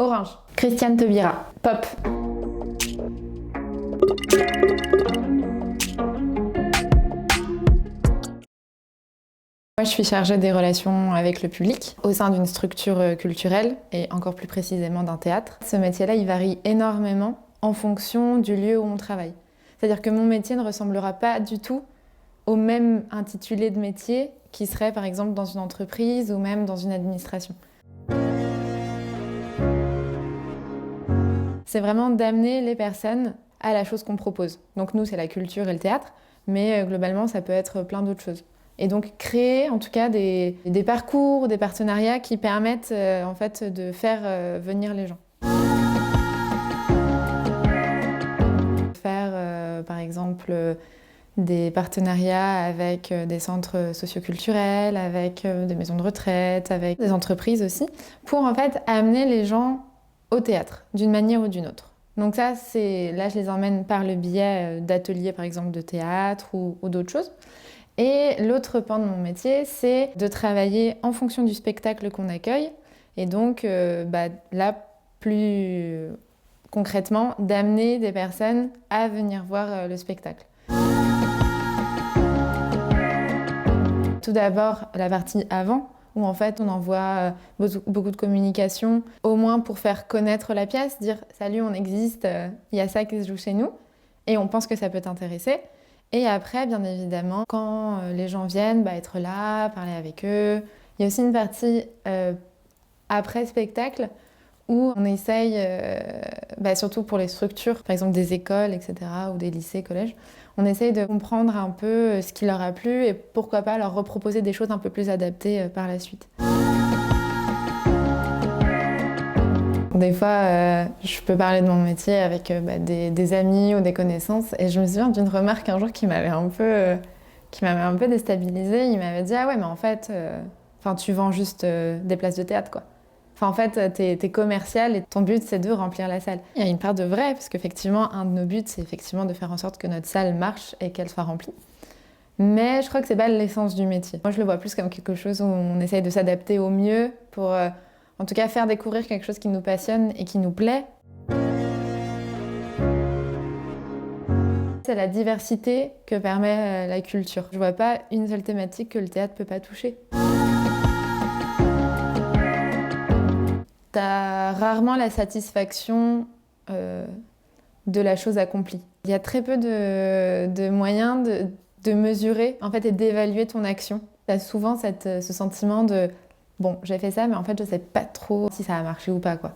Orange. Christiane Taubira. Pop. Moi, je suis chargée des relations avec le public au sein d'une structure culturelle et encore plus précisément d'un théâtre. Ce métier-là, il varie énormément en fonction du lieu où on travaille. C'est-à-dire que mon métier ne ressemblera pas du tout au même intitulé de métier qui serait par exemple dans une entreprise ou même dans une administration. C'est vraiment d'amener les personnes à la chose qu'on propose. Donc nous, c'est la culture et le théâtre, mais globalement, ça peut être plein d'autres choses. Et donc créer en tout cas des parcours, des partenariats qui permettent en fait de faire venir les gens. Faire par exemple des partenariats avec des centres socioculturels, avec des maisons de retraite, avec des entreprises aussi, pour en fait amener les gens au théâtre d'une manière ou d'une autre. Donc ça, là je les emmène par le biais d'ateliers par exemple de théâtre ou d'autres choses. Et l'autre pan de mon métier, c'est de travailler en fonction du spectacle qu'on accueille. Et donc, là, plus concrètement, d'amener des personnes à venir voir le spectacle. Tout d'abord, la partie avant, où en fait, on envoie beaucoup de communication, au moins pour faire connaître la pièce, dire « Salut, on existe, il y a ça qui se joue chez nous, et on pense que ça peut t'intéresser ». Et après, bien évidemment, quand les gens viennent, être là, parler avec eux. Il y a aussi une partie après spectacle où on essaye, surtout pour les structures, par exemple des écoles, etc., ou des lycées, collèges, on essaye de comprendre un peu ce qui leur a plu et pourquoi pas leur reproposer des choses un peu plus adaptées par la suite. Des fois, je peux parler de mon métier avec des amis ou des connaissances. Et je me souviens d'une remarque un jour qui m'avait un peu déstabilisée. Il m'avait dit « Ah ouais, mais en fait, tu vends juste des places de théâtre, quoi. En fait, t'es commercial et ton but, c'est de remplir la salle. » Il y a une part de vrai, parce qu'effectivement, un de nos buts, c'est effectivement de faire en sorte que notre salle marche et qu'elle soit remplie. Mais je crois que c'est pas l'essence du métier. Moi, je le vois plus comme quelque chose où on essaye de s'adapter au mieux pour... en tout cas, faire découvrir quelque chose qui nous passionne et qui nous plaît. C'est la diversité que permet la culture. Je vois pas une seule thématique que le théâtre peut pas toucher. T'as rarement la satisfaction de la chose accomplie. Il y a très peu de moyens de mesurer en fait, et d'évaluer ton action. T'as souvent ce sentiment de « Bon, j'ai fait ça, mais en fait, je sais pas trop si ça a marché ou pas, quoi. »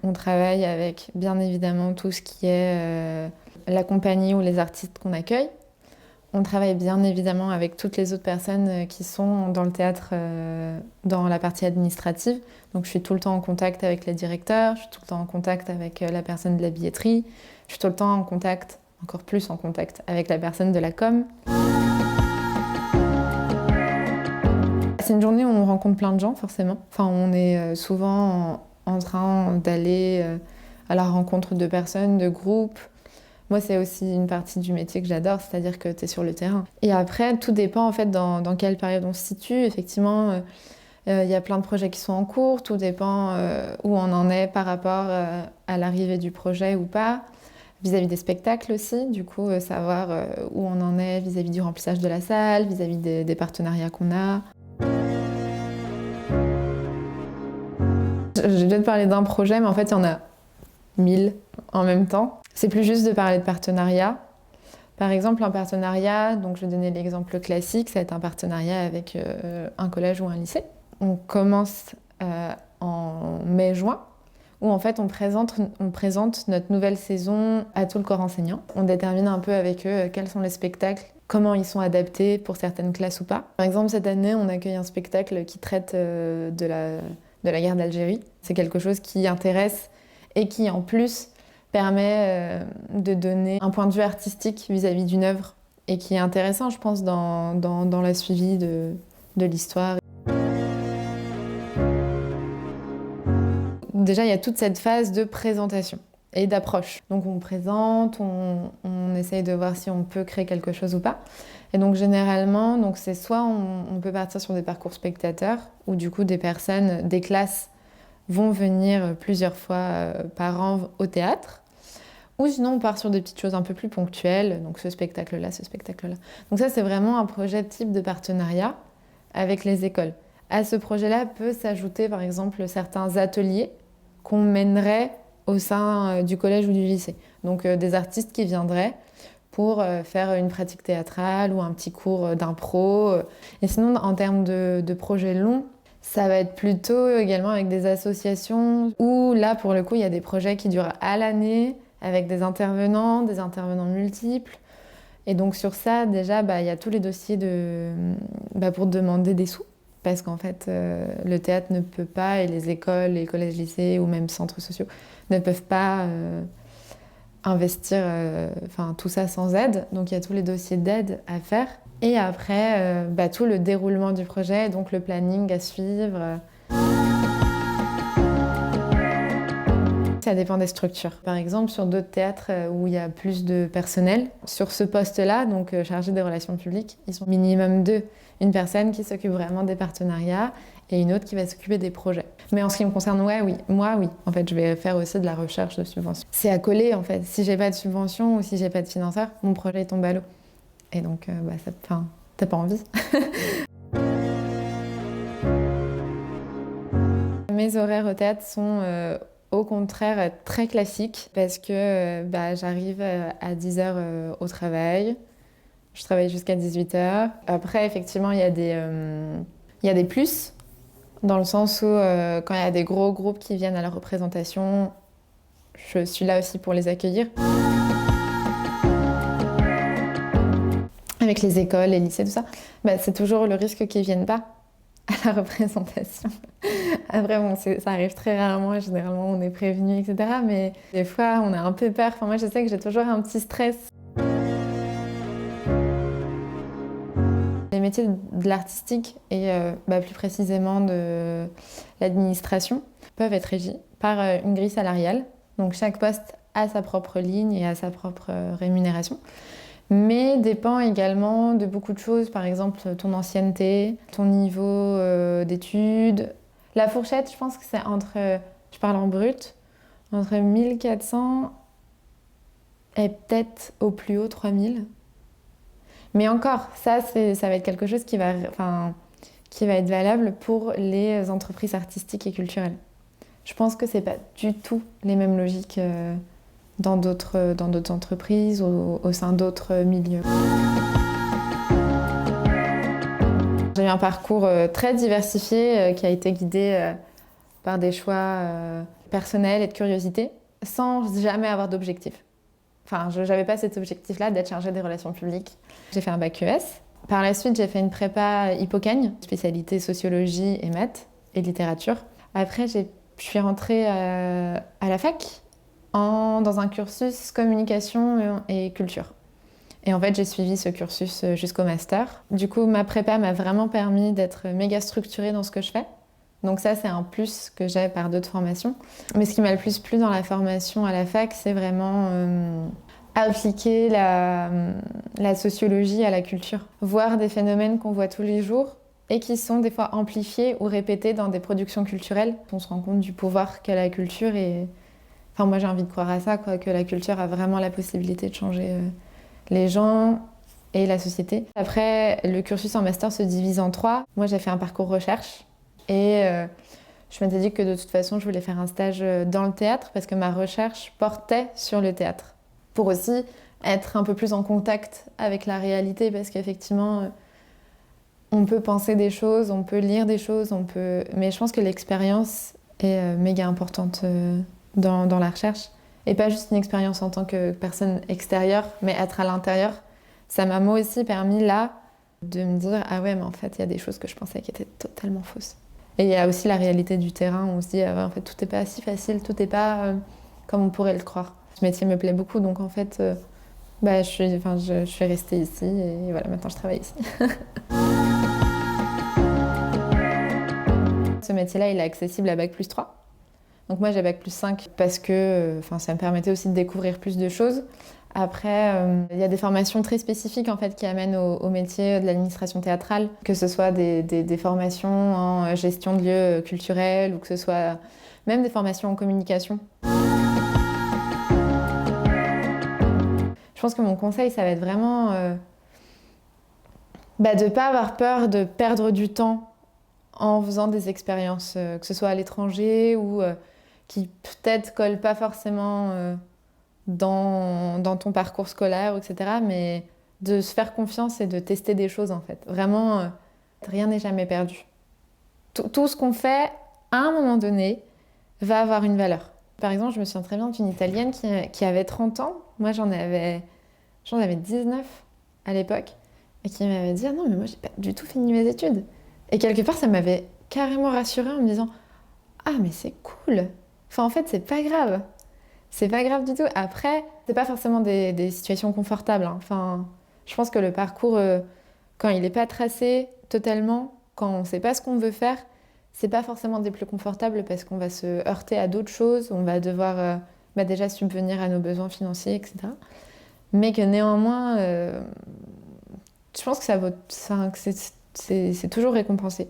On travaille avec, bien évidemment, tout ce qui est la compagnie ou les artistes qu'on accueille. On travaille bien évidemment avec toutes les autres personnes qui sont dans le théâtre, dans la partie administrative. Donc je suis tout le temps en contact avec les directeurs, je suis tout le temps en contact avec la personne de la billetterie, je suis tout le temps en contact, encore plus en contact, avec la personne de la com. C'est une journée où on rencontre plein de gens, forcément. On est souvent en train d'aller à la rencontre de personnes, de groupes. Moi, c'est aussi une partie du métier que j'adore, c'est-à-dire que tu es sur le terrain. Et après, tout dépend en fait dans quelle période on se situe. Effectivement, y a plein de projets qui sont en cours, tout dépend où on en est par rapport à l'arrivée du projet ou pas. Vis-à-vis des spectacles aussi, du coup, savoir où on en est vis-à-vis du remplissage de la salle, vis-à-vis des partenariats qu'on a. Je viens de parler d'un projet, mais en fait, il y en a 1000 en même temps. C'est plus juste de parler de partenariat. Par exemple, un partenariat, donc je vais donner l'exemple classique, ça va être un partenariat avec un collège ou un lycée. On commence en mai-juin, où en fait on présente notre nouvelle saison à tout le corps enseignant. On détermine un peu avec eux quels sont les spectacles, comment ils sont adaptés pour certaines classes ou pas. Par exemple, cette année, on accueille un spectacle qui traite de la guerre d'Algérie. C'est quelque chose qui intéresse et qui, en plus, permet de donner un point de vue artistique vis-à-vis d'une œuvre et qui est intéressant, je pense, dans la suivi de l'histoire. Déjà, il y a toute cette phase de présentation et d'approche. Donc on présente, on essaye de voir si on peut créer quelque chose ou pas. Et donc généralement, donc c'est soit on peut partir sur des parcours spectateurs, où du coup des personnes, des classes vont venir plusieurs fois par an au théâtre, ou sinon on part sur des petites choses un peu plus ponctuelles, donc ce spectacle-là, ce spectacle-là. Donc ça c'est vraiment un projet type de partenariat avec les écoles. À ce projet-là peut s'ajouter par exemple certains ateliers qu'on mènerait au sein du collège ou du lycée. Donc des artistes qui viendraient pour faire une pratique théâtrale ou un petit cours d'impro. Et sinon, en termes de projets longs, ça va être plutôt également avec des associations où là, pour le coup, il y a des projets qui durent à l'année avec des intervenants multiples. Et donc sur ça, déjà, il y a tous les dossiers pour demander des sous. Parce qu'en fait, le théâtre ne peut pas, et les écoles, les collèges, lycées ou même centres sociaux ne peuvent pas investir tout ça sans aide. Donc il y a tous les dossiers d'aide à faire. Et après, tout le déroulement du projet, donc le planning à suivre. Ça dépend des structures. Par exemple, sur d'autres théâtres où il y a plus de personnel, sur ce poste-là, donc chargé des relations publiques, ils sont minimum deux. Une personne qui s'occupe vraiment des partenariats et une autre qui va s'occuper des projets. Mais en ce qui me concerne, oui. En fait, je vais faire aussi de la recherche de subventions. C'est à coller, en fait. Si j'ai pas de subvention ou si j'ai pas de financeur, mon projet tombe à l'eau. Et donc, t'as pas envie. Mes horaires au théâtre sont au contraire très classiques parce que j'arrive à 10h au travail. Je travaille jusqu'à 18h. Après, effectivement, il y a des plus, dans le sens où quand il y a des gros groupes qui viennent à la représentation, je suis là aussi pour les accueillir. Avec les écoles, les lycées, tout ça, c'est toujours le risque qu'ils ne viennent pas à la représentation. Après, ça arrive très rarement, généralement on est prévenu, etc. Mais des fois, on a un peu peur. Moi, je sais que j'ai toujours un petit stress. Les métiers de l'artistique et plus précisément de l'administration peuvent être régis par une grille salariale. Donc chaque poste a sa propre ligne et a sa propre rémunération. Mais dépend également de beaucoup de choses, par exemple ton ancienneté, ton niveau d'études. La fourchette, je pense que c'est je parle en brut, entre 1400 et peut-être au plus haut 3000. Mais encore, ça va être quelque chose qui va être valable pour les entreprises artistiques et culturelles. Je pense que c'est pas du tout les mêmes logiques dans d'autres entreprises ou au sein d'autres milieux. J'ai eu un parcours très diversifié qui a été guidé par des choix personnels et de curiosité, sans jamais avoir d'objectif. Je n'avais pas cet objectif-là d'être chargée des relations publiques. J'ai fait un bac ES. Par la suite, j'ai fait une prépa Hippocagne, spécialité sociologie et maths et littérature. Après, je suis rentrée à la fac dans un cursus communication et culture. Et en fait, j'ai suivi ce cursus jusqu'au master. Du coup, ma prépa m'a vraiment permis d'être méga structurée dans ce que je fais. Donc ça, c'est un plus que j'ai par d'autres formations. Mais ce qui m'a le plus plu dans la formation à la fac, c'est vraiment appliquer la sociologie à la culture. Voir des phénomènes qu'on voit tous les jours et qui sont des fois amplifiés ou répétés dans des productions culturelles. On se rend compte du pouvoir qu'a la culture et... moi, j'ai envie de croire à ça, que la culture a vraiment la possibilité de changer les gens et la société. Après, le cursus en master se divise en 3. Moi, j'ai fait un parcours recherche. Et je m'étais dit que de toute façon, je voulais faire un stage dans le théâtre parce que ma recherche portait sur le théâtre. Pour aussi être un peu plus en contact avec la réalité parce qu'effectivement, on peut penser des choses, on peut lire des choses, mais je pense que l'expérience est méga importante dans la recherche. Et pas juste une expérience en tant que personne extérieure, mais être à l'intérieur. Ça m'a moi aussi permis là de me dire « Ah ouais, mais en fait, il y a des choses que je pensais qui étaient totalement fausses. » Et il y a aussi la réalité du terrain où on se dit ah ouais, en fait tout n'est pas si facile, tout n'est pas comme on pourrait le croire. Ce métier me plaît beaucoup donc en fait je suis restée ici et voilà, maintenant je travaille ici. Ce métier-là, il est accessible à Bac+3. Donc moi j'ai Bac+5 parce que ça me permettait aussi de découvrir plus de choses. Après, il y a des formations très spécifiques en fait qui amènent au métier de l'administration théâtrale, que ce soit des formations en gestion de lieux culturels ou que ce soit même des formations en communication. Je pense que mon conseil, ça va être vraiment de ne pas avoir peur de perdre du temps en faisant des expériences, que ce soit à l'étranger ou qui peut-être collent pas forcément dans ton parcours scolaire, etc. Mais de se faire confiance et de tester des choses en fait. Vraiment, rien n'est jamais perdu. Tout ce qu'on fait, à un moment donné, va avoir une valeur. Par exemple, je me souviens très bien d'une Italienne qui avait 30 ans. Moi, j'en avais 19 à l'époque. Et qui m'avait dit, ah non, mais moi, j'ai pas du tout fini mes études. Et quelque part, ça m'avait carrément rassurée en me disant, ah, mais c'est cool. Enfin, en fait, c'est pas grave. C'est pas grave du tout. Après, c'est pas forcément des situations confortables, hein. Enfin, je pense que le parcours, quand il n'est pas tracé totalement, quand on sait pas ce qu'on veut faire, c'est pas forcément des plus confortables parce qu'on va se heurter à d'autres choses, on va devoir déjà subvenir à nos besoins financiers, etc. Mais que néanmoins, je pense que ça vaut, que c'est toujours récompensé.